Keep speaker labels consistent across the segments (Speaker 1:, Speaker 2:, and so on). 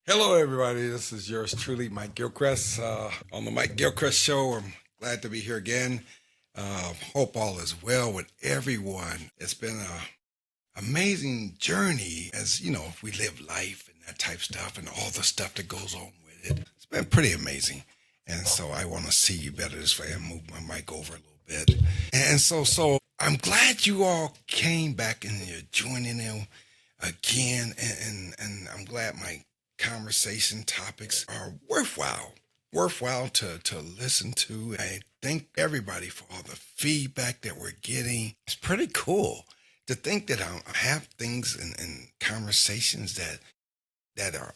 Speaker 1: Hello, everybody. This is yours truly, Mike Gilcreast, on the Mike Gilcreast Show. I'm glad to be here again. Hope all is well with everyone. It's been an amazing journey as, we live life and that type stuff and all the stuff that goes on with it. It's been pretty amazing. And so I want to see you better this way and move my mic over a little bit. And so I'm glad you all came back and you're joining in again. And I'm glad my conversation topics are worthwhile to listen to. I thank everybody for all the feedback that we're getting. It's pretty cool to think that I have things and conversations that are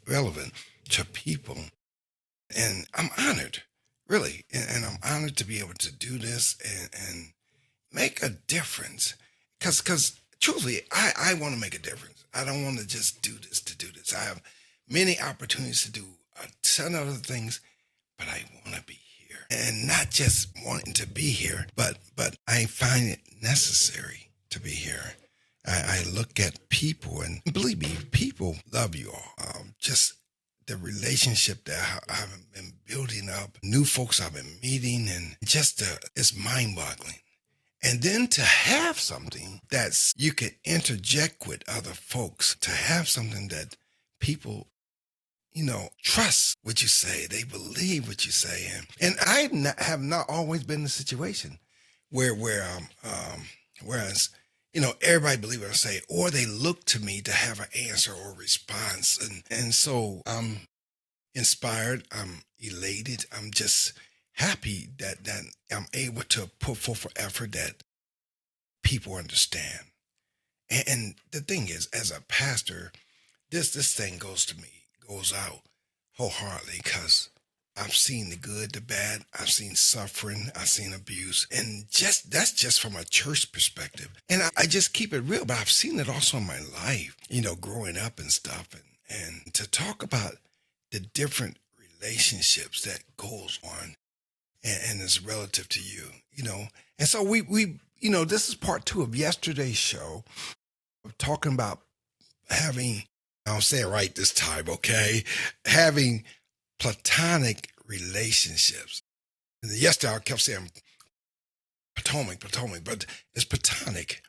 Speaker 1: relevant to people, and I'm honored, really, and I'm honored to be able to do this and make a difference. Because truthfully, I want to make a difference. I don't want to just do this to do this. I have many opportunities to do a ton of other things, but I want to be here. And not just wanting to be here, but I find it necessary to be here. I look at people, and believe me, people love you all. Just the relationship that I've been building up, new folks I've been meeting, and just it's mind boggling. And then to have something that's you can interject with other folks, to have something that people, trust what you say, they believe what you say. And have not always been in the situation whereas, everybody believe what I say, or they look to me to have an answer or response. And so I'm inspired, I'm elated, I'm just happy that I'm able to put forth an effort that people understand. And the thing is, as a pastor, this thing goes out wholeheartedly because I've seen the good, the bad, I've seen suffering, I've seen abuse, and just that's just from a church perspective. And I just keep it real, but I've seen it also in my life, growing up and stuff, and to talk about the different relationships that goes on and is relative to you, And so this is part two of yesterday's show of talking about having, I'll say it right this time, okay? Having platonic relationships. And yesterday I kept saying Potomac, but it's platonic.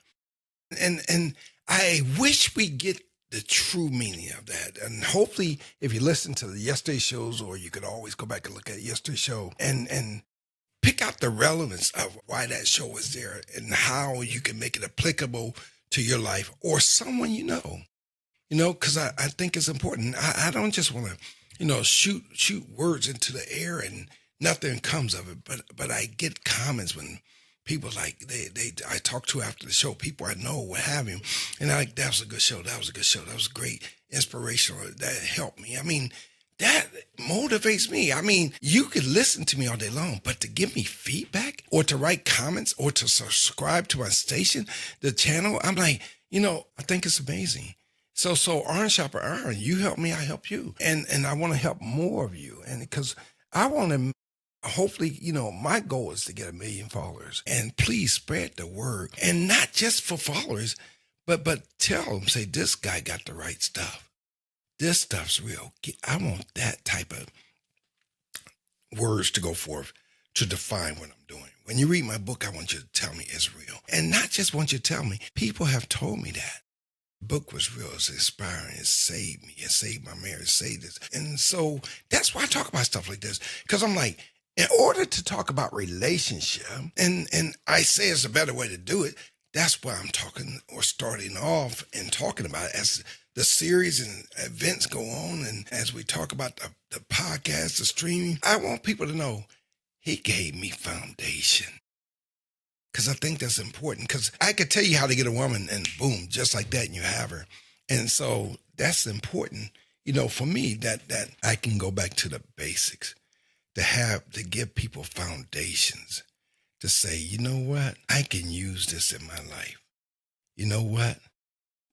Speaker 1: And I wish we get the true meaning of that. And hopefully if you listen to the yesterday shows, or you could always go back and look at yesterday's show and pick out the relevance of why that show was there and how you can make it applicable to your life or someone because I think it's important. I don't just want to, shoot words into the air and nothing comes of it. But I get comments when people like I talk to after the show, people I know, what have you, and I like, that was a good show. That was a good show. That was great, inspirational. That helped me. I mean, that motivates me. I mean, you could listen to me all day long, but to give me feedback or to write comments or to subscribe to my station, the channel, I'm like, I think it's amazing. So Iron Shopper Iron, you help me, I help you. And I want to help more of you. And because I want to hopefully, my goal is to get 1 million followers. And please spread the word. And not just for followers, but tell them, say, this guy got the right stuff. This stuff's real. I want that type of words to go forth to define what I'm doing. When you read my book, I want you to tell me it's real. And not just want you to tell me. People have told me that. The book was real. It's inspiring. It saved me. It saved my marriage. It saved this. And so that's why I talk about stuff like this. Because I'm like, in order to talk about relationship, and I say it's a better way to do it, that's why I'm talking or starting off and talking about it as the series and events go on. And as we talk about the podcast, the streaming, I want people to know he gave me foundation. Because I think that's important. Because I could tell you how to get a woman, and boom, just like that, and you have her. And so that's important, for me, that I can go back to the basics, to give people foundations, to say, you know what, I can use this in my life. You know what,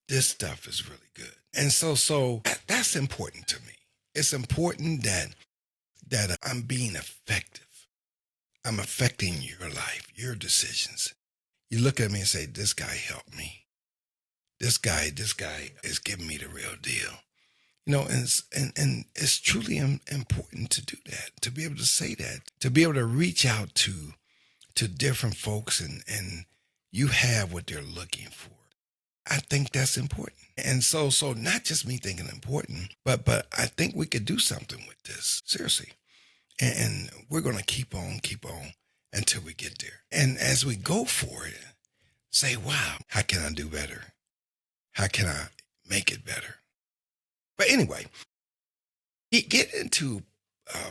Speaker 1: this stuff is really good. And so that's important to me. It's important that I'm being effective. I'm affecting your life, your decisions. You look at me and say, this guy helped me. This guy is giving me the real deal. And it's truly important to do that, to be able to say that, to be able to reach out to different folks, and you have what they're looking for. I think that's important. And so not just me thinking important, but I think we could do something with this. Seriously. And we're gonna keep on until we get there. And as we go for it, say, wow, how can I do better? How can I make it better? But anyway, get into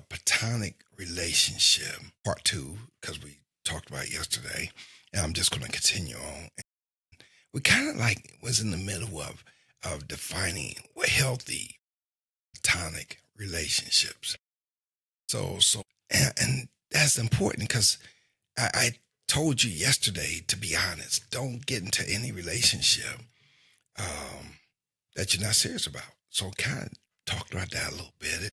Speaker 1: platonic relationship part two, because we talked about it yesterday, and I'm just going to continue on. We kind of like was in the middle of defining what healthy platonic relationships. And that's important because I told you yesterday, to be honest, don't get into any relationship that you're not serious about. So kind of talked about that a little bit.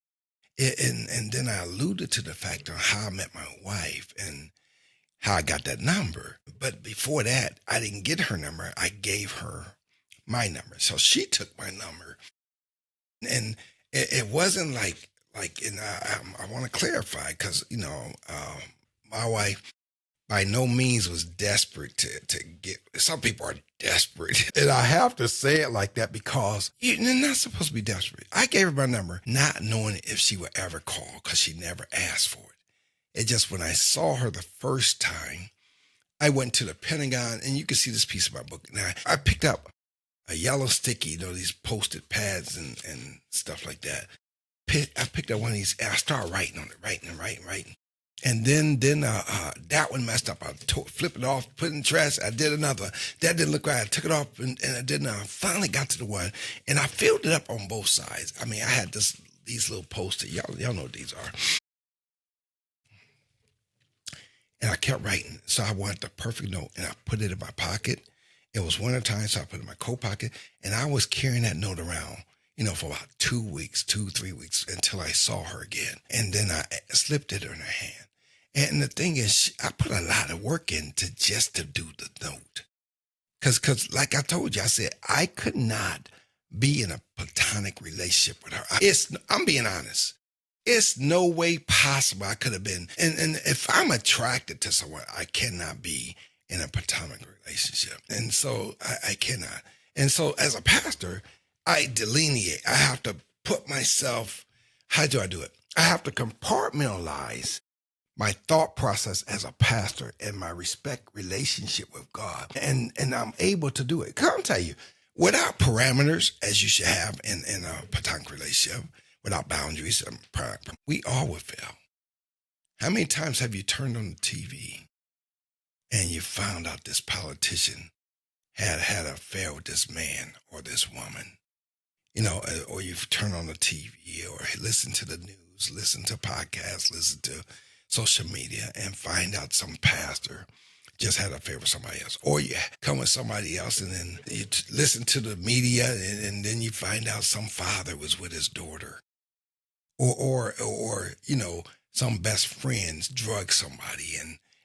Speaker 1: And then I alluded to the fact of how I met my wife and how I got that number. But before that, I didn't get her number. I gave her my number. So she took my number. And it wasn't and I want to clarify because, my wife by no means was desperate to get. Some people are desperate. And I have to say it like that because you're not supposed to be desperate. I gave her my number not knowing if she would ever call because she never asked for it. It just, when I saw her the first time, I went to the Pentagon, and you can see this piece of my book. Now, I picked up a yellow sticky, these post-it pads and stuff like that. I picked up one of these, and I started writing on it, writing. And then that one messed up. I flipped it off, put it in the trash. I did another. That didn't look right. I took it off, and I didn't. I finally got to the one, and I filled it up on both sides. I mean, I had these little post-it. Y'all know what these are. And I kept writing. So I wanted the perfect note, and I put it in my pocket. It was winter time, so I put it in my coat pocket, and I was carrying that note around, for about 2 weeks, 3 weeks, until I saw her again. And then I slipped it in her hand. And the thing is, I put a lot of work into just to do the note. Because like I told you, I said, I could not be in a platonic relationship with her. I'm being honest. It's no way possible I could have been. And if I'm attracted to someone, I cannot be in a platonic relationship. And so I cannot. And so as a pastor, I delineate. I have to put myself, how do I do it? I have to compartmentalize my thought process as a pastor and my respect relationship with God. And I'm able to do it. Because I'll tell you, without parameters, as you should have in a platonic relationship, without boundaries, we all would fail. How many times have you turned on the TV and you found out this politician had an affair with this man or this woman? Or you've turned on the TV or listen to the news, listen to podcasts, listen to social media, and find out some pastor just had an affair with somebody else. Or you come with somebody else, and then you listen to the media, and then you find out some father was with his daughter. Or some best friends drugged somebody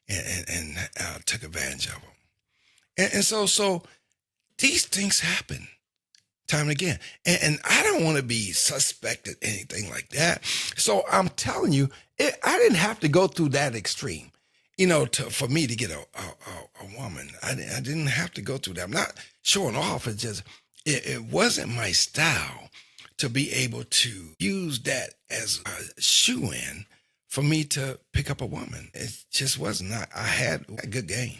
Speaker 1: and took advantage of them. And so these things happen time and again. And I don't want to be suspected, anything like that. So I'm telling you, I didn't have to go through that extreme, for me to get a woman. I didn't have to go through that. I'm not showing off. It's just, it wasn't my style to be able to use that as a shoe-in for me to pick up a woman. It just was not. I had a good game.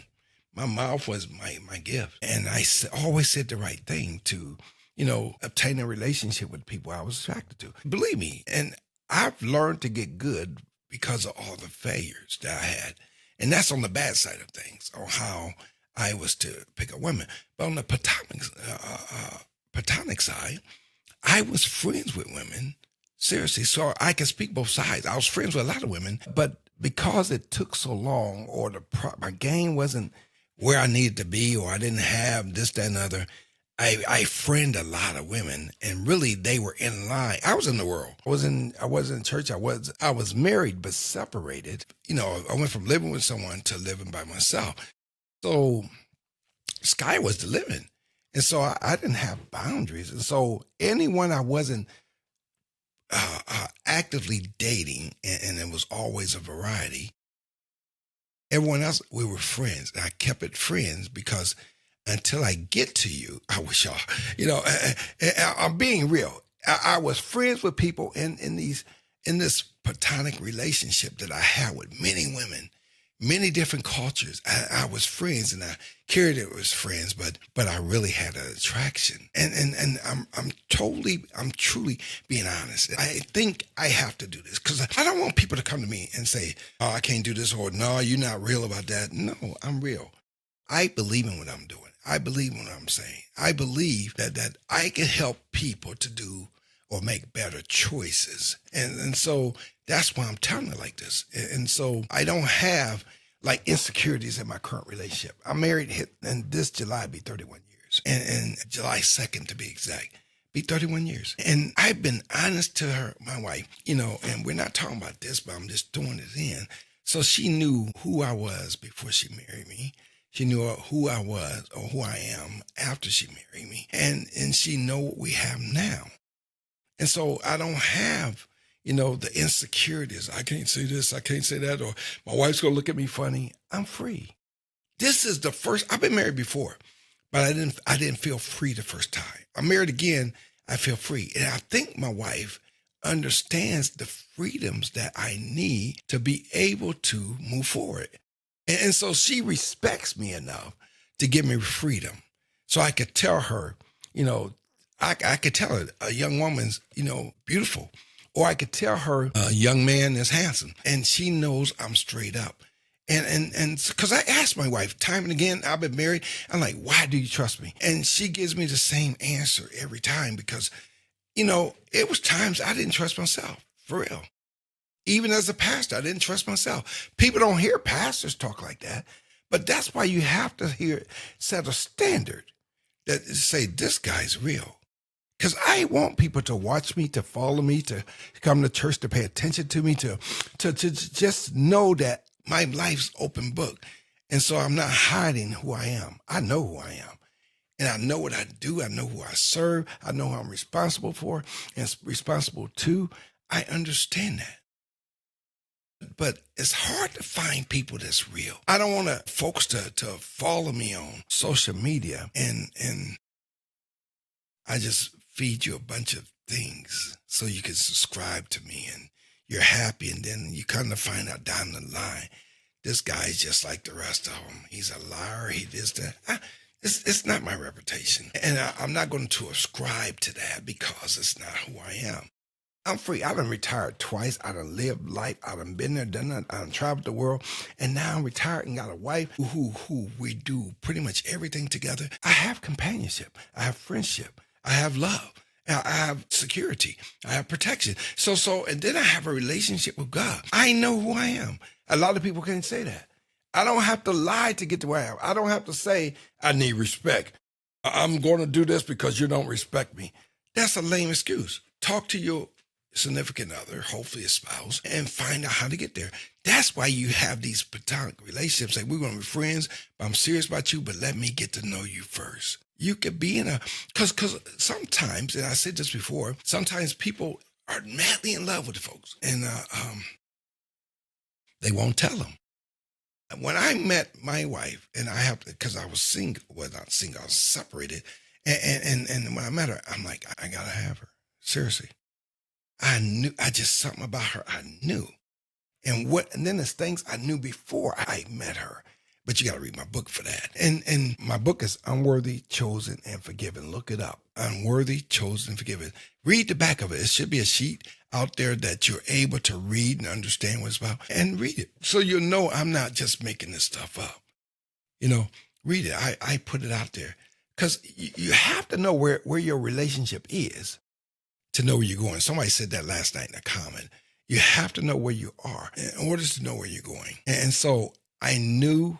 Speaker 1: My mouth was my gift. And I always said the right thing to, obtain a relationship with people I was attracted to. Believe me, and I've learned to get good because of all the failures that I had. And that's on the bad side of things, on how I was to pick up women. But on the platonic side, I was friends with women, seriously, so I can speak both sides. I was friends with a lot of women, but because it took so long, or my game wasn't where I needed to be, or I didn't have this, that, and other, I friend a lot of women, and really they were in line. I was in the world. I wasn't in church. I was married but separated. I went from living with someone to living by myself. So sky was the living. And so I didn't have boundaries. And so anyone I wasn't actively dating, and it was always a variety. Everyone else, we were friends. And I kept it friends because until I get to you, I wish y'all, I'm being real. I was friends with people in this platonic relationship that I had with many women, many different cultures. I was friends and I carried it as friends, but I really had an attraction. And I'm truly being honest. I think I have to do this because I don't want people to come to me and say, "Oh, I can't do this," or "No, you're not real about that." No, I'm real. I believe in what I'm doing. I believe in what I'm saying. I believe that I can help people to do or make better choices. And so that's why I'm telling it like this. And so I don't have like insecurities in my current relationship. I'm married and this July be 31 years. And July 2nd to be exact. Be 31 years. And I've been honest to her, my wife, and we're not talking about this, but I'm just throwing it in. So she knew who I was before she married me. She knew who I was or who I am after she married me. And she know what we have now. And so I don't have, the insecurities. I can't say this, I can't say that, or my wife's gonna look at me funny. I'm free. This is the first I've been married before, but I didn't feel free the first time. I'm married again, I feel free. And I think my wife understands the freedoms that I need to be able to move forward. And so she respects me enough to give me freedom. So I could tell her, you know, I could tell her a young woman's, beautiful. Or I could tell her a young man is handsome. And she knows I'm straight up. And because I asked my wife time and again, I've been married. I'm like, why do you trust me? And she gives me the same answer every time because, it was times I didn't trust myself for real. Even as a pastor, I didn't trust myself. People don't hear pastors talk like that, but that's why you have to set a standard that say this guy's real. Because I want people to watch me, to follow me, to come to church, to pay attention to me, to just know that my life's open book. And so I'm not hiding who I am. I know who I am. And I know what I do. I know who I serve. I know who I'm responsible for and responsible to. I understand that. But it's hard to find people that's real. I don't want folks to follow me on social media and I just feed you a bunch of things so you can subscribe to me and you're happy. And then you kind of find out down the line, this guy's just like the rest of them. He's a liar. He this, that. It's not my reputation. And I'm not going to ascribe to that because it's not who I am. I'm free. I done retired twice. I done lived life. I done been there, done that. I done traveled the world. And now I'm retired and got a wife who we do pretty much everything together. I have companionship. I have friendship. I have love. I have security. I have protection. And then I have a relationship with God. I know who I am. A lot of people can't say that. I don't have to lie to get to where I am. I don't have to say, I need respect. I'm going to do this because you don't respect me. That's a lame excuse. Talk to your significant other, hopefully a spouse, and find out how to get there. That's why you have these platonic relationships. Like, we're going to be friends, but I'm serious about you, but let me get to know you first. You could be because sometimes, and I said this before, sometimes people are madly in love with the folks, and they won't tell them. When I met my wife, and I have, because I was single, well, not single, I was separated, and when I met her, I'm like, I gotta have her. Seriously. Something about her I knew. And then there's things I knew before I met her. But you got to read my book for that. And my book is Unworthy, Chosen, and Forgiven. Look it up. Unworthy, Chosen, and Forgiven. Read the back of it. It should be a sheet out there that you're able to read and understand what it's about. And read it. So you'll know I'm not just making this stuff up. Read it. I put it out there. Because you have to know where your relationship is to know where you're going. Somebody said that last night in a comment. You have to know where you are in order to know where you're going. And so I knew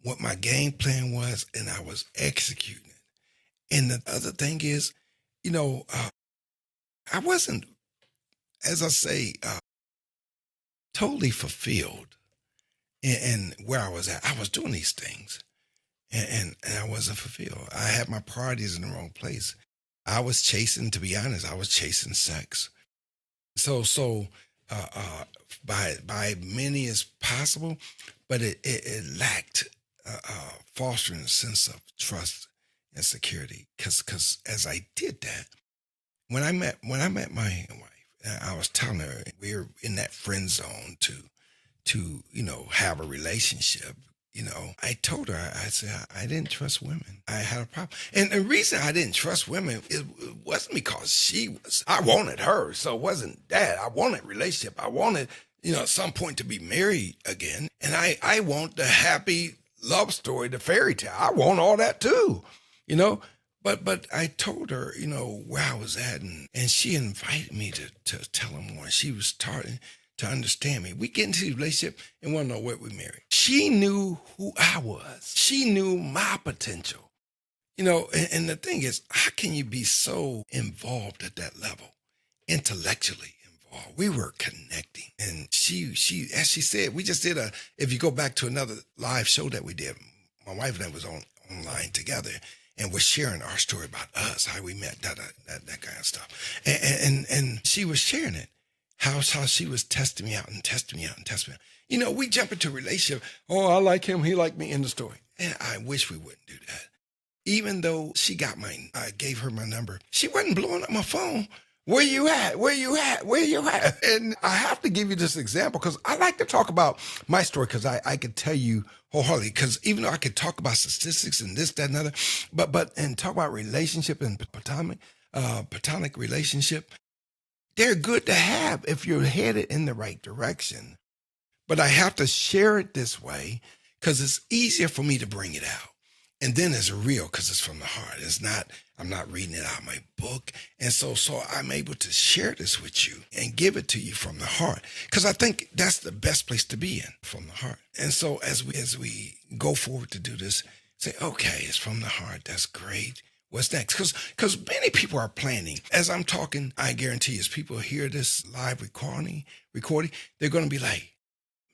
Speaker 1: what my game plan was, and I was executing it. And the other thing is, I wasn't, as I say, totally fulfilled in where I was at. I was doing these things, and I wasn't fulfilled. I had my priorities in the wrong place. I was chasing, to be honest, I was chasing sex. So uh, uh, by many as possible, but it lacked fostering a sense of trust and security. Because as I did that, when I met my wife, I was telling her we're in that friend zone to have a relationship. I told her, I said I didn't trust women. I had a problem, and the reason I didn't trust women it wasn't because I wanted her, so it wasn't that. I wanted relationship. I wanted at some point to be married again, and I want the happy love story, the fairy tale. I want all that too, you know. But I told her, where I was at, and she invited me to tell her more. She was starting to understand me. We get into the relationship and want to know what we married. She knew who I was. She knew my potential. And the thing is, how can you be so involved at that level, intellectually involved? We were connecting, and she, as she said, we just did if you go back to another live show that we did, my wife and I was online together, and we're sharing our story about us, how we met, that kind of stuff, and she was sharing it, how she was testing me out and testing me out and testing me out. We jump into a relationship. Oh, I like him, he liked me, in the story. And I wish we wouldn't do that. Even though I gave her my number, she wasn't blowing up my phone. Where you at? Where you at? Where you at? And I have to give you this example because I like to talk about my story because I could tell you wholeheartedly. Because even though I could talk about statistics and this, that, and other, and talk about relationship and platonic relationship, they're good to have if you're headed in the right direction. But I have to share it this way because it's easier for me to bring it out. And then it's real because it's from the heart. It's not, I'm not reading it out of my book. And so I'm able to share this with you and give it to you from the heart. Because I think that's the best place to be in, from the heart. And so as we go forward to do this, say, okay, it's from the heart. That's great. What's next? Because many people are planning. As I'm talking, I guarantee you, as people hear this live recording, they're going to be like,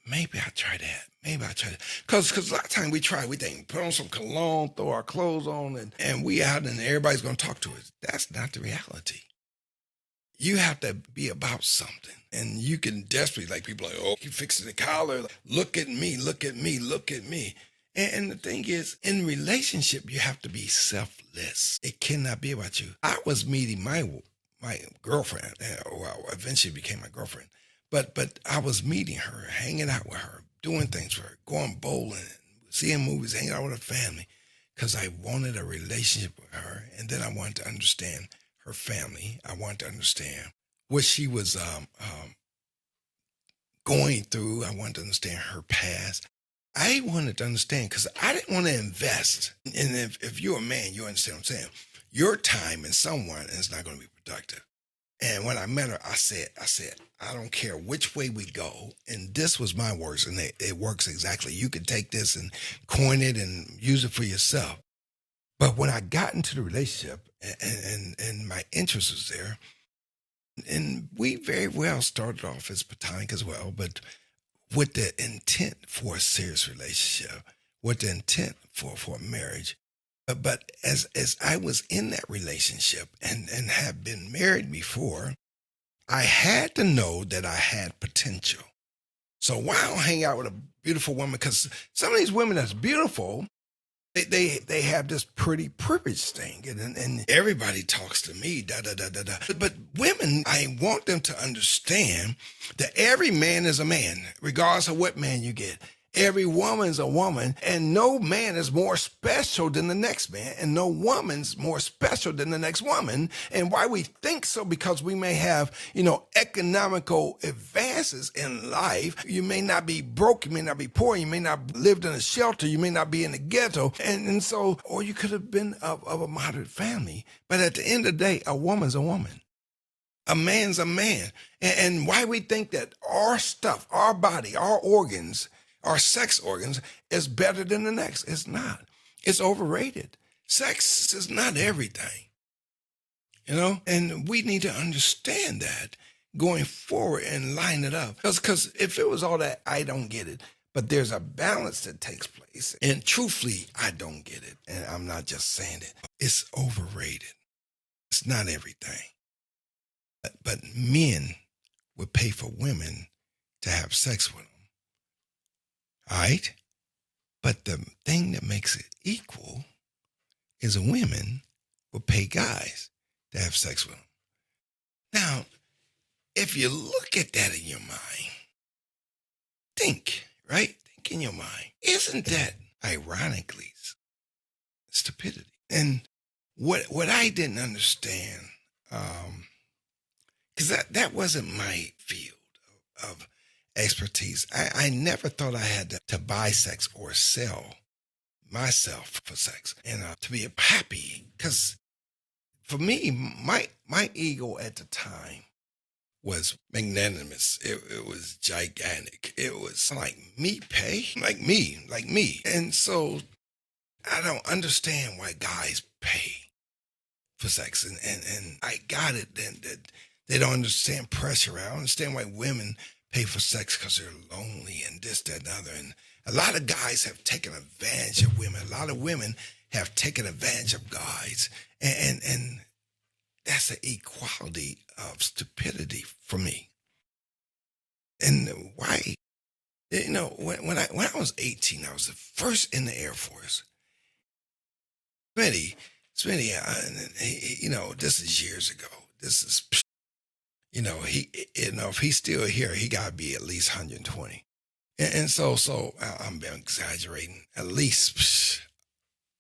Speaker 1: maybe I try that. Maybe I try that. Because a lot of times we think, put on some cologne, throw our clothes on, and we out and everybody's going to talk to us. That's not the reality. You have to be about something. And you can desperately, like people are like, oh, you fixing the collar. Look at me, look at me, look at me. And the thing is, in relationship, you have to be selfless. It cannot be about you. I was meeting my girlfriend, or eventually became my girlfriend. But I was meeting her, hanging out with her, doing things for her, going bowling, seeing movies, hanging out with her family, because I wanted a relationship with her, and then I wanted to understand her family. I wanted to understand what she was going through. I wanted to understand her past. I wanted to understand because I didn't want to invest. And if you're a man, you understand what I'm saying. Your time in someone is not going to be productive. And when I met her, I said, I don't care which way we go. And this was my words, and it works exactly. You can take this and coin it and use it for yourself. But when I got into the relationship and my interest was there, and we very well started off as platonic as well, but with the intent for a serious relationship, with the intent for marriage. But as I was in that relationship and have been married before, I had to know that I had potential. So why I don't hang out with a beautiful woman? Because some of these women that's beautiful, they have this pretty privilege thing, and everybody talks to me, da da da da da. But women, I want them to understand that every man is a man, regardless of what man you get. Every woman's a woman, and no man is more special than the next man, and no woman's more special than the next woman. And why we think so, because we may have, economical advances in life. You may not be broke, you may not be poor, you may not lived in a shelter, you may not be in the ghetto, and so, or you could have been of a moderate family. But at the end of the day, a woman's a woman. A man's a man. And why we think that our stuff, our body, our organs, our sex organs is better than the next. It's not. It's overrated. Sex is not everything, and we need to understand that going forward and line it up. Because if it was all that, I don't get it. But there's a balance that takes place. And truthfully, I don't get it. And I'm not just saying it. It's overrated. It's not everything. But men would pay for women to have sex with them. All right? But the thing that makes it equal is women would pay guys to have sex with them. Now, if you look at that in your mind, think, right? Think in your mind. Isn't that ironically stupidity? And what I didn't understand, because that wasn't my field of expertise. I never thought I had to buy sex or sell myself for sex and to be happy. Because for me, my ego at the time was magnanimous. It was gigantic. It was like me pay, like me. And so I don't understand why guys pay for sex. And I got it then that they don't understand pressure. I don't understand why women pay for sex because they're lonely and this, that, and the other. And a lot of guys have taken advantage of women. A lot of women have taken advantage of guys. And that's an equality of stupidity for me. And why? You know, when I was 18, I was the first in the Air Force. Smitty, you know, this is years ago. This is, if he's still here, he got to be at least 120. And so I'm exaggerating, at least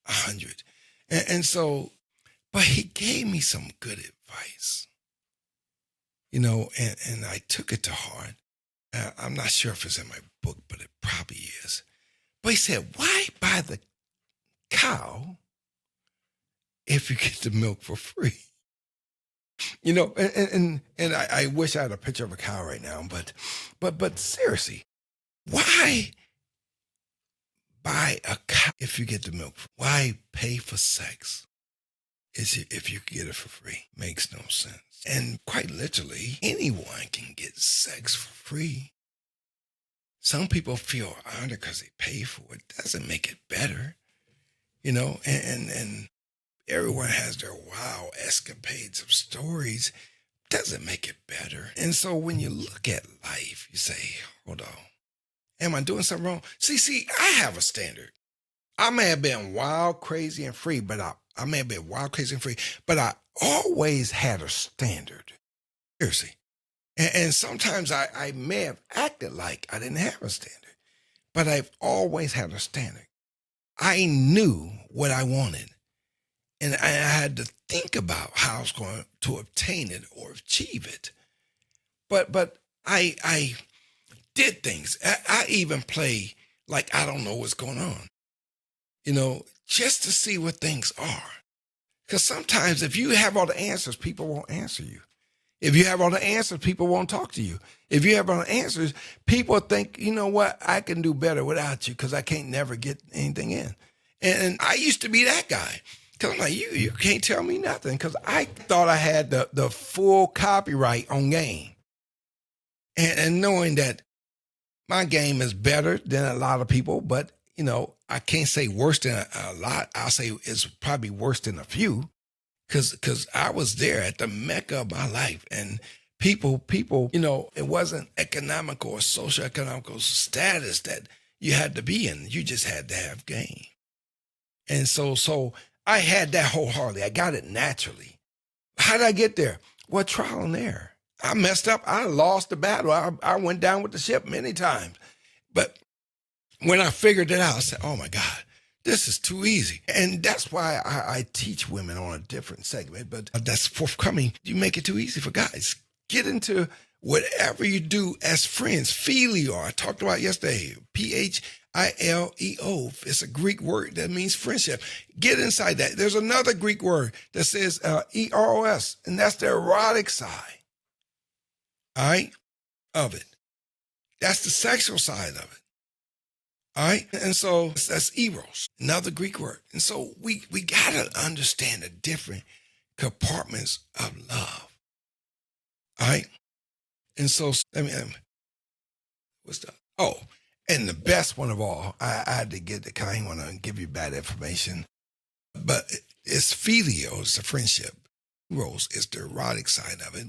Speaker 1: 100. And so, but he gave me some good advice, and I took it to heart. I'm not sure if it's in my book, but it probably is. But he said, why buy the cow if you get the milk for free? And I wish I had a picture of a cow right now, but seriously, why buy a cow if you get the milk? Why pay for sex if you can get it for free? Makes no sense. And quite literally, anyone can get sex for free. Some people feel honored because they pay for it. Doesn't make it better, and everyone has their wild escapades of stories. Doesn't make it better. And so when you look at life, you say, hold on, am I doing something wrong? See, I have a standard. I may have been wild, crazy, and free, but I may have been wild, crazy, and free, but I always had a standard. Seriously. And sometimes I may have acted like I didn't have a standard, but I've always had a standard. I knew what I wanted, and I had to think about how I was going to obtain it or achieve it. But I did things. I even play like I don't know what's going on, just to see what things are. Because sometimes if you have all the answers, people won't answer you. If you have all the answers, people won't talk to you. If you have all the answers, people think, you know what, I can do better without you because I can't never get anything in. And I used to be that guy. Because I'm like, you can't tell me nothing because I thought I had the full copyright on game. And knowing that my game is better than a lot of people, but, I can't say worse than a lot. I'll say it's probably worse than a few. Because I was there at the mecca of my life, and people, it wasn't economical or socioeconomical status that you had to be in. You just had to have game. And so I had that wholeheartedly. I got it naturally. How did I get there? Well, trial and error. I messed up. I lost the battle. I went down with the ship many times. But when I figured it out, I said, oh my God, this is too easy. And that's why I teach women on a different segment, but that's forthcoming. You make it too easy for guys. Get into whatever you do as friends. Phileo, I talked about yesterday, Phileo. It's a Greek word that means friendship. Get inside that. There's another Greek word that says eros, and that's the erotic side, all right, of it. That's the sexual side of it. All right. And so that's eros, another Greek word. And so we got to understand the different compartments of love. All right. And so, what's that? Oh, and the best one of all, I had to get because I didn't want to give you bad information, but it's phileo, it's the friendship. Eros is the erotic side of it.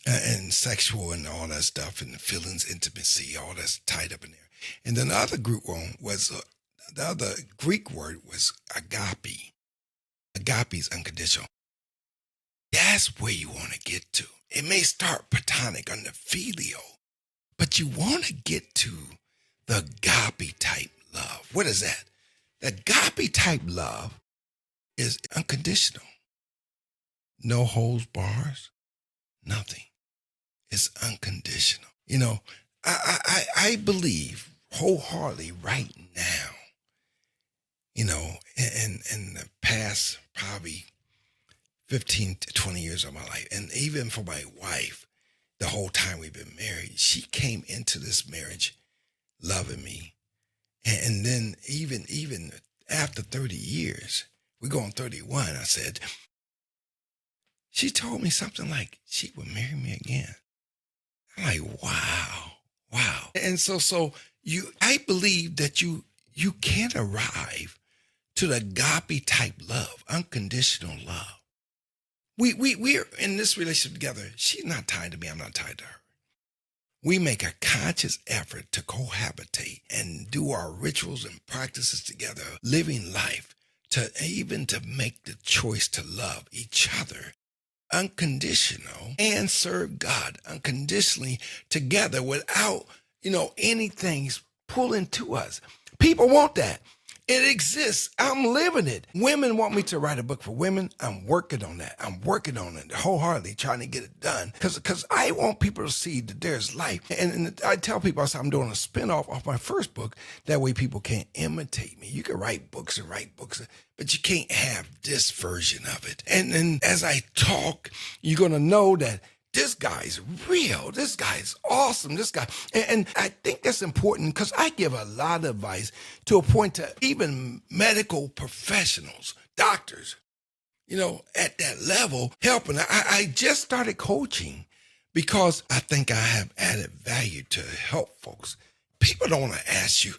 Speaker 1: and sexual and all that stuff and feelings, intimacy, all that's tied up in there. And then the other group one was the other Greek word was agape. Agape is unconditional. That's where you want to get to. It may start platonic under filial, but you want to get to the agape type love. What is that? The agape type love is unconditional. No holds bars, nothing. It's unconditional. I believe wholeheartedly right now, in the past probably 15 to 20 years of my life, and even for my wife, the whole time we've been married, she came into this marriage loving me. And then even after 30 years, we're going 31, I said, she told me something like she would marry me again. I'm like, wow, wow. And I believe that you can arrive to the agape type love, unconditional love. We're in this relationship together. She's not tied to me. I'm not tied to her. We make a conscious effort to cohabitate and do our rituals and practices together, living life, to make the choice to love each other unconditional and serve God unconditionally together without, anything pulling to us. People want that. It exists. I'm living it. Women want me to write a book for women. I'm working on that. I'm working on it wholeheartedly, trying to get it done. Because I want people to see that there's life. And I tell people, I'm doing a spinoff off my first book. That way people can't imitate me. You can write books, but you can't have this version of it. And as I talk, you're going to know that this guy's real. This guy's awesome. This guy. And I think that's important because I give a lot of advice to a point to even medical professionals, doctors, at that level, helping. I just started coaching because I think I have added value to help folks. People don't want to ask you,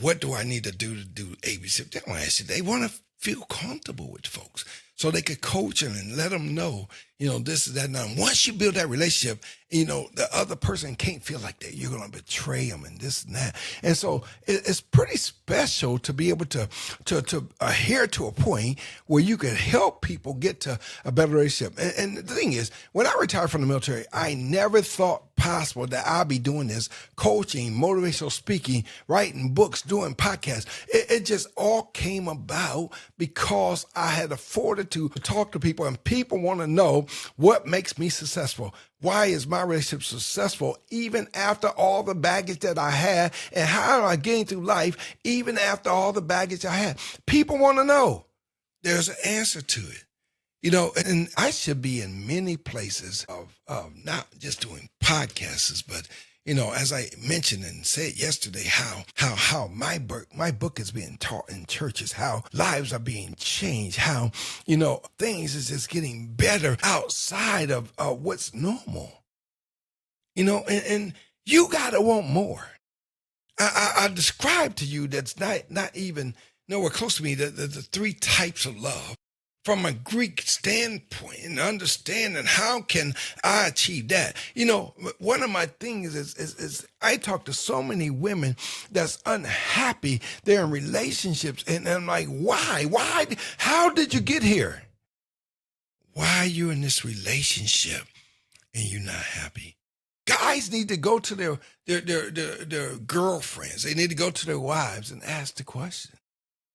Speaker 1: what do I need to do ABC? They don't ask you. They want to feel comfortable with folks so they could coach them and let them know, this is that. Now, once you build that relationship, the other person can't feel like that you're going to betray them and this and that. And so it's pretty special to be able to adhere to a point where you can help people get to a better relationship. And the thing is, when I retired from the military, I never thought possible that I'd be doing this, coaching, motivational speaking, writing books, doing podcasts. It just all came about because I had the fortitude to talk to people, and people want to know what makes me successful. Why is my relationship successful even after all the baggage that I had, and how am I getting through life even after all the baggage I had? People want to know. There's an answer to it. And I should be in many places of not just doing podcasts, but as I mentioned and said yesterday, how my book is being taught in churches, how lives are being changed, how things is just getting better outside of what's normal. And you gotta want more. I described to you that's not even nowhere close to me the three types of love. From a Greek standpoint and understanding how can I achieve that? One of my things is I talk to so many women that's unhappy. They're in relationships and I'm like, why? Why? How did you get here? Why are you in this relationship and you're not happy? Guys need to go to their girlfriends. They need to go to their wives and ask the question.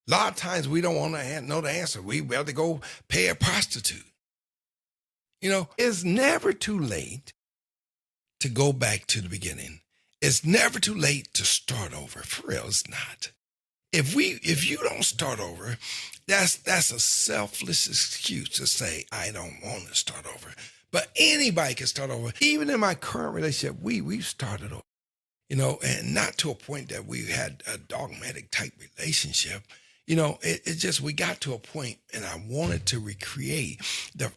Speaker 1: A lot of times we don't want to know the answer. We rather go pay a prostitute. It's never too late to go back to the beginning. It's never too late to start over. For real, it's not. If you don't start over, that's a selfless excuse to say, I don't want to start over. But anybody can start over. Even in my current relationship, we've started over. And not to a point that we had a dogmatic type relationship. It's just we got to a point, and I wanted to recreate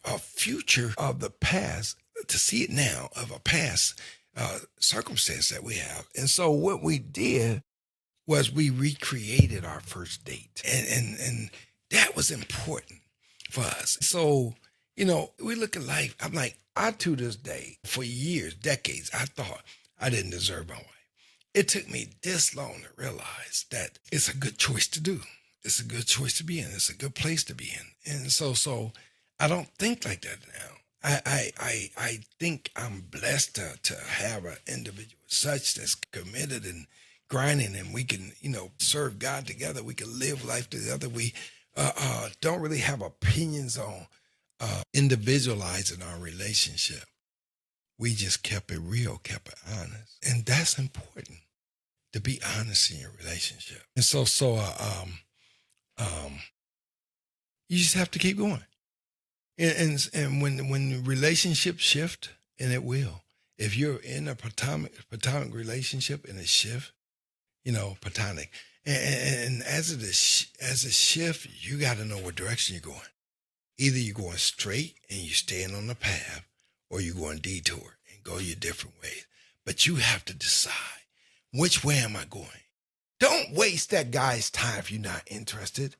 Speaker 1: a future of the past, to see it now, of a past circumstance that we have. And so what we did was we recreated our first date. And that was important for us. So, we look at life. I'm like, I, to this day, for years, decades, I thought I didn't deserve my wife. It took me this long to realize that it's a good choice to do. It's a good choice to be in. It's a good place to be in. And so I don't think like that now. I think I'm blessed to have an individual such that's committed and grinding, and we can, serve God together. We can live life together. We don't really have opinions on individualizing our relationship. We just kept it real, kept it honest. And that's important, to be honest in your relationship. And you just have to keep going. And when relationships shift, and it will, if you're in a platonic relationship and it shift, platonic, and as it shift, you got to know what direction you're going. Either you're going straight and you're staying on the path, or you're going detour and go your different ways. But you have to decide, which way am I going? Don't waste that guy's time if you're not interested.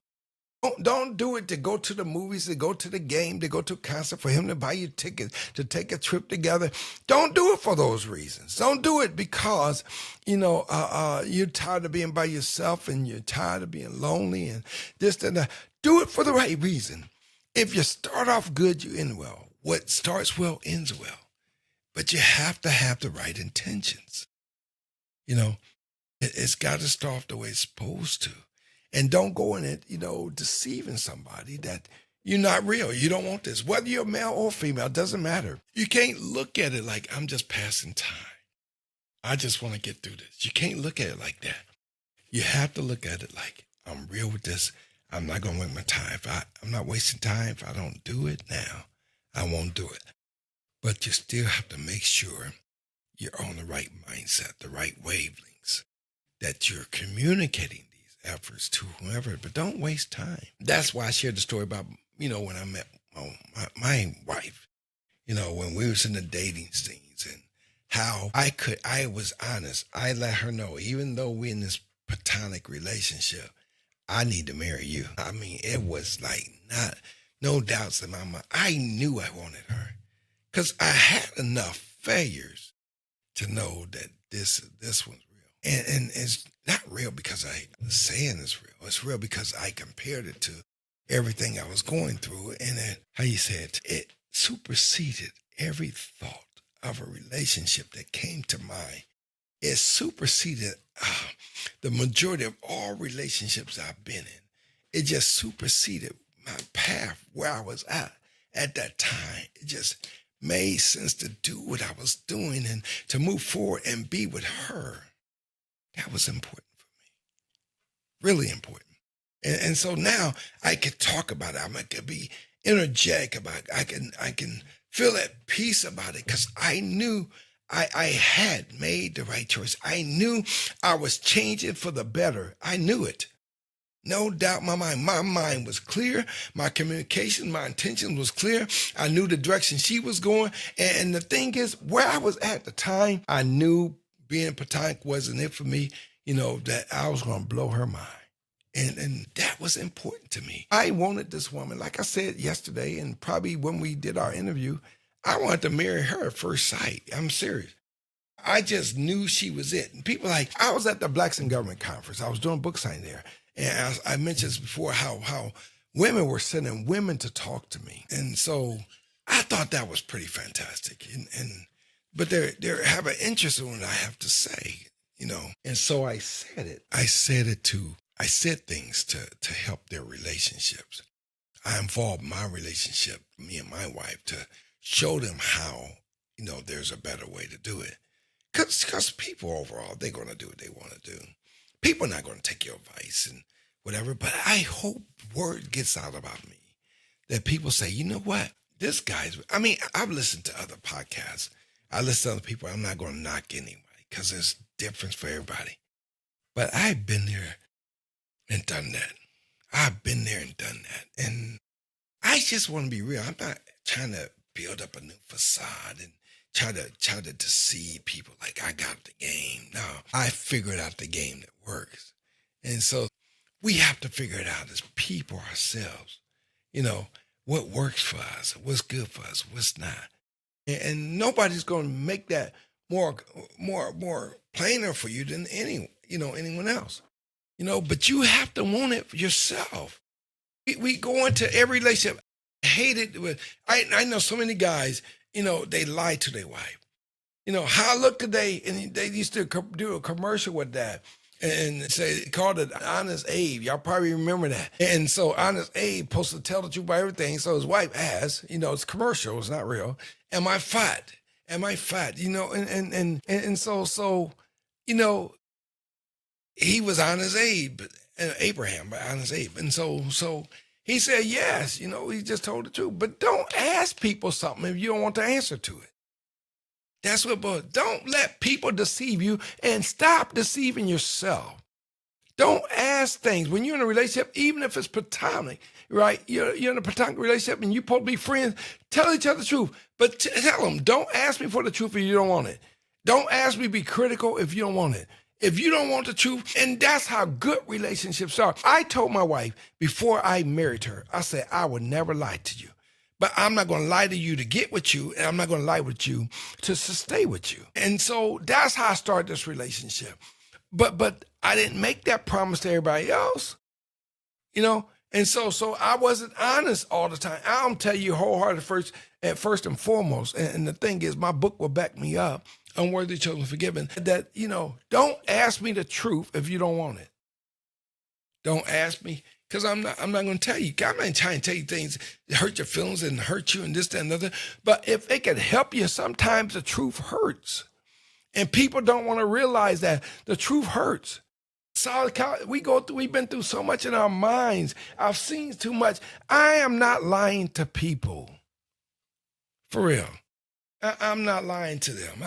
Speaker 1: Don't do it to go to the movies, to go to the game, to go to a concert, for him to buy you tickets, to take a trip together. Don't do it for those reasons. Don't do it because, you're tired of being by yourself and you're tired of being lonely and this and that. Do it for the right reason. If you start off good, you end well. What starts well ends well. But you have to have the right intentions. It's got to start off the way it's supposed to. And don't go in it, deceiving somebody that you're not real. You don't want this. Whether you're male or female, doesn't matter. You can't look at it like, I'm just passing time. I just want to get through this. You can't look at it like that. You have to look at it like, I'm real with this. I'm not going to waste my time. I'm not wasting time. If I don't do it now, I won't do it. But you still have to make sure you're on the right mindset, the right wavelengths, that you're communicating these efforts to whoever, but don't waste time. That's why I shared the story about, when I met my wife, when we was in the dating scenes, and how I was honest. I let her know, even though we're in this platonic relationship, I need to marry you. I mean, it was like no doubts in my mind. I knew I wanted her because I had enough failures to know that this one's real. And it's not real because I'm saying it's real. It's real because I compared it to everything I was going through. And it superseded every thought of a relationship that came to mind. It superseded the majority of all relationships I've been in. It just superseded my path where I was at that time. It just made sense to do what I was doing and to move forward and be with her. That was important for me, really important. And so now I could talk about it. I could be energetic about it. I can feel at peace about it because I knew I had made the right choice. I knew I was changing for the better. I knew it. No doubt in my mind. My mind was clear. My communication, my intention was clear. I knew the direction she was going. And the thing is, where I was at the time, I knew being Platonic wasn't it for me, that I was going to blow her mind. And that was important to me. I wanted this woman, like I said yesterday, and probably when we did our interview, I wanted to marry her at first sight. I'm serious. I just knew she was it. And people I was at the Blacks in Government Conference. I was doing book signing there. And I mentioned this before, how women were sending women to talk to me. And so I thought that was pretty fantastic. But they have an interest in what I have to say, And so I said it. I said things to help their relationships. I involved my relationship, me and my wife, to show them how, there's a better way to do it. Because people overall, they're going to do what they want to do. People are not going to take your advice and whatever, but I hope word gets out about me that people say, you know what, I've listened to other podcasts. I listen to other people. I'm not going to knock anybody because there's difference for everybody. But I've been there and done that. I've been there and done that. And I just want to be real. I'm not trying to build up a new facade and try to deceive people like I got the game. No, I figured out the game that works. And so we have to figure it out as people ourselves. What works for us, what's good for us, what's not. And nobody's going to make that more, more plainer for you than anyone else. But you have to want it for yourself. We go into every relationship. I hate it. I know so many guys, they lie to their wife. How look today, and they used to do a commercial with that and say, called it Honest Abe. Y'all probably remember that. And so Honest Abe supposed to tell the truth about everything. So his wife asked, it's commercial, it's not real. Am I fat? Am I fat? And so, he was Honest Abe, Abraham, but Honest Abe. And so he said, yes, he just told the truth. But don't ask people something if you don't want the answer to it. That's what, but don't let people deceive you, and stop deceiving yourself. Don't ask things when you're in a relationship, even if it's platonic, right? You're in a platonic relationship and you're supposed to be friends. Tell each other the truth, but tell them, don't ask me for the truth if you don't want it. Don't ask me to be critical if you don't want it. If you don't want the truth, and that's how good relationships are. I told my wife before I married her, I said, I would never lie to you. But I'm not going to lie to you to get with you, and I'm not going to lie with you to stay with you. And so that's how I started this relationship. But I didn't make that promise to everybody else, And so I wasn't honest all the time. I'll tell you wholeheartedly first and foremost. And the thing is, my book will back me up. Unworthy children forgiven. That don't ask me the truth if you don't want it. Don't ask me. Because I'm not going to tell you. I'm not trying to tell you things that hurt your feelings and hurt you and this, that, and other. But if it can help you, sometimes the truth hurts. And people don't want to realize that the truth hurts. We've been through so much in our minds. I've seen too much. I am not lying to people. For real. I'm not lying to them.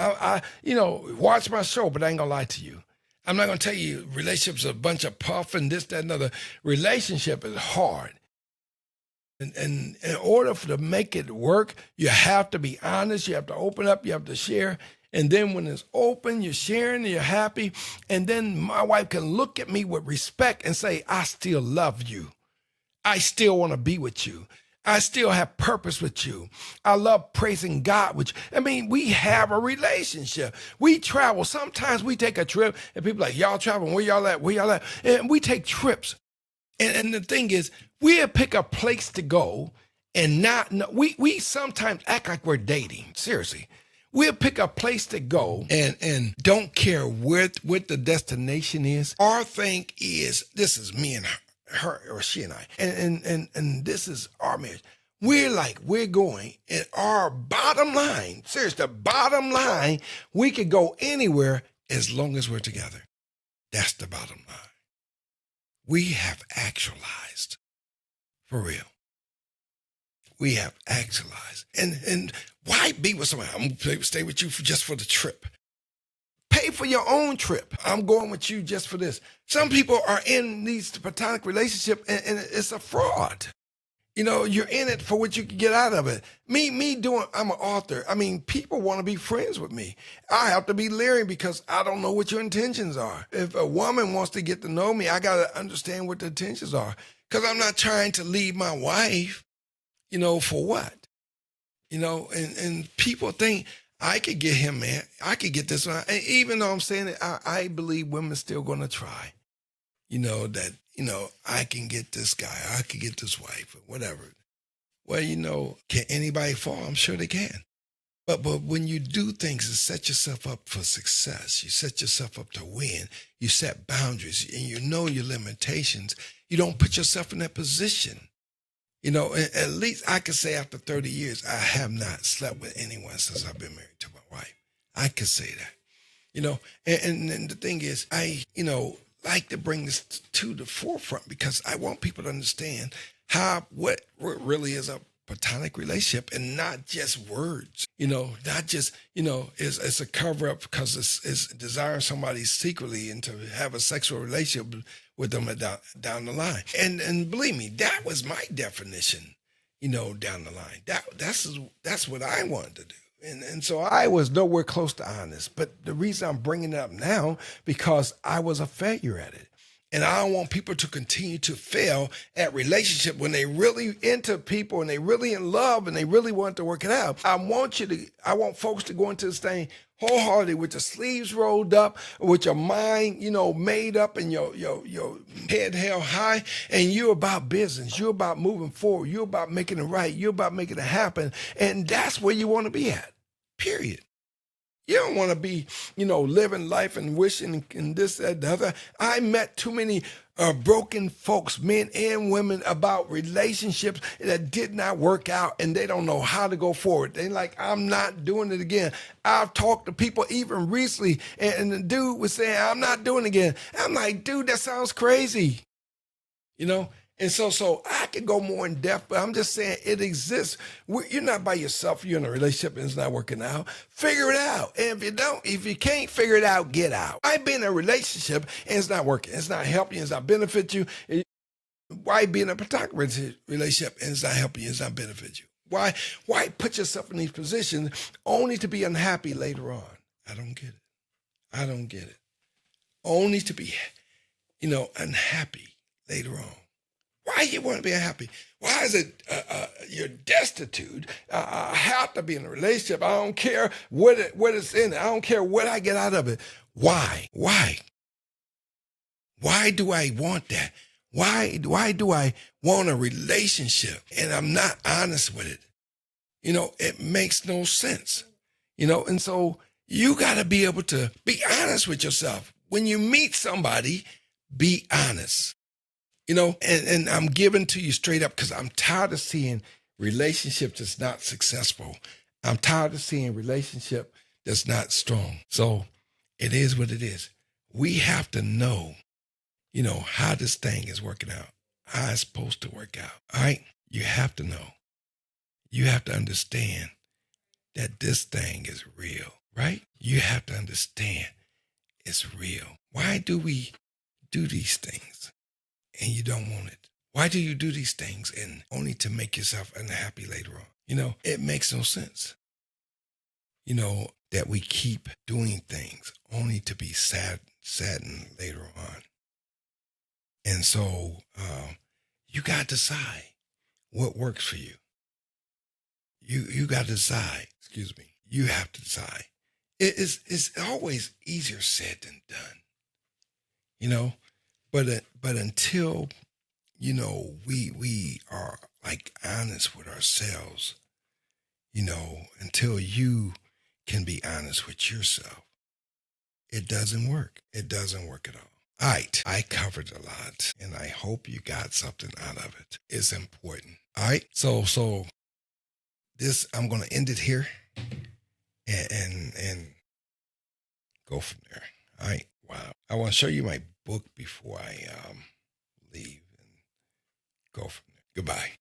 Speaker 1: Watch my show, but I ain't going to lie to you. I'm not going to tell you relationships are a bunch of puff and this, that, and other. Relationship is hard. And in order to make it work, you have to be honest. You have to open up. You have to share. And then when it's open, you're sharing, you're happy. And then my wife can look at me with respect and say, I still love you. I still want to be with you. I still have purpose with you. I love praising God with you. I mean, we have a relationship. We travel. Sometimes we take a trip and people are like, y'all traveling, where y'all at? Where y'all at? And we take trips. And the thing is, we'll pick a place to go and not know. We sometimes act like we're dating. Seriously. We'll pick a place to go and don't care what the destination is. Our thing is, this is me and her or she and I. And this is our marriage. We're going, and our bottom line, seriously, the bottom line, we could go anywhere as long as we're together. That's the bottom line. We have actualized, for real. We have actualized. And why be with somebody? I'm going to stay with you just for the trip. Pay for your own trip. I'm going with you just for this. Some people are in these platonic relationships and it's a fraud. You're in it for what you can get out of it. I'm an author. I mean, people want to be friends with me. I have to be leery because I don't know what your intentions are. If a woman wants to get to know me, I got to understand what the intentions are. Because I'm not trying to leave my wife, for what? And people think I could get him, man. I could get this one. And even though I'm saying it, I believe women's still going to try. I can get this guy. I can get this wife or whatever. Well, can anybody fall? I'm sure they can. But when you do things and set yourself up for success, you set yourself up to win, you set boundaries and you know your limitations, you don't put yourself in that position. At least I can say after 30 years, I have not slept with anyone since I've been married to my wife. I can say that, and the thing is, I, like to bring this to the forefront because I want people to understand what really is a platonic relationship and not just words, not just, it's a cover up because it's desiring somebody secretly and to have a sexual relationship with them down the line. And believe me, that was my definition, down the line. That's what I wanted to do. And so I was nowhere close to honest. But the reason I'm bringing it up now, because I was a failure at it. And I don't want people to continue to fail at relationship when they really into people and they really in love and they really want to work it out. I want folks to go into this thing wholeheartedly with your sleeves rolled up, with your mind, made up and your head held high, and you're about business. You're about moving forward. You're about making it right. You're about making it happen. And that's where you want to be at. Period. You don't want to be, living life and wishing and this, that, the other. I met too many broken folks, men and women, about relationships that did not work out and they don't know how to go forward. They like, I'm not doing it again. I've talked to people even recently and the dude was saying, I'm not doing it again. I'm like, dude, that sounds crazy. You know? And so I could go more in depth, but I'm just saying it exists. You're not by yourself. You're in a relationship and it's not working out. Figure it out. And if you can't figure it out, get out. I've been in a relationship and it's not working. It's not helping you. It's not benefiting you. Why be in a platonic relationship and it's not helping you? It's not benefiting you. Why put yourself in these positions only to be unhappy later on? I don't get it. I don't get it. Only to be, unhappy later on. Why you want to be unhappy? Why is it you're destitute? I have to be in a relationship. I don't care what it's in. I don't care what I get out of it. Why? Why do I want that? Why do I want a relationship and I'm not honest with it? It makes no sense. And so you got to be able to be honest with yourself. When you meet somebody, be honest. And I'm giving to you straight up because I'm tired of seeing relationships that's not successful. I'm tired of seeing relationship that's not strong. So it is what it is. We have to know, how this thing is working out, how it's supposed to work out. All right? You have to know. You have to understand that this thing is real, right? You have to understand it's real. Why do we do these things? And you don't want it? Why do you do these things and only to make yourself unhappy later on? It makes no sense. That we keep doing things only to be saddened later on. And so you got to decide what works for you. You got to decide, excuse me, you have to decide. It's always easier said than done, but until we are like honest with ourselves, until you can be honest with yourself, it doesn't work. It doesn't work at all. All right, I covered a lot, and I hope you got something out of it. It's important. All right, so this I'm gonna end it here, and go from there. All right. Wow. I want to show you my book before I leave and go from there. Goodbye.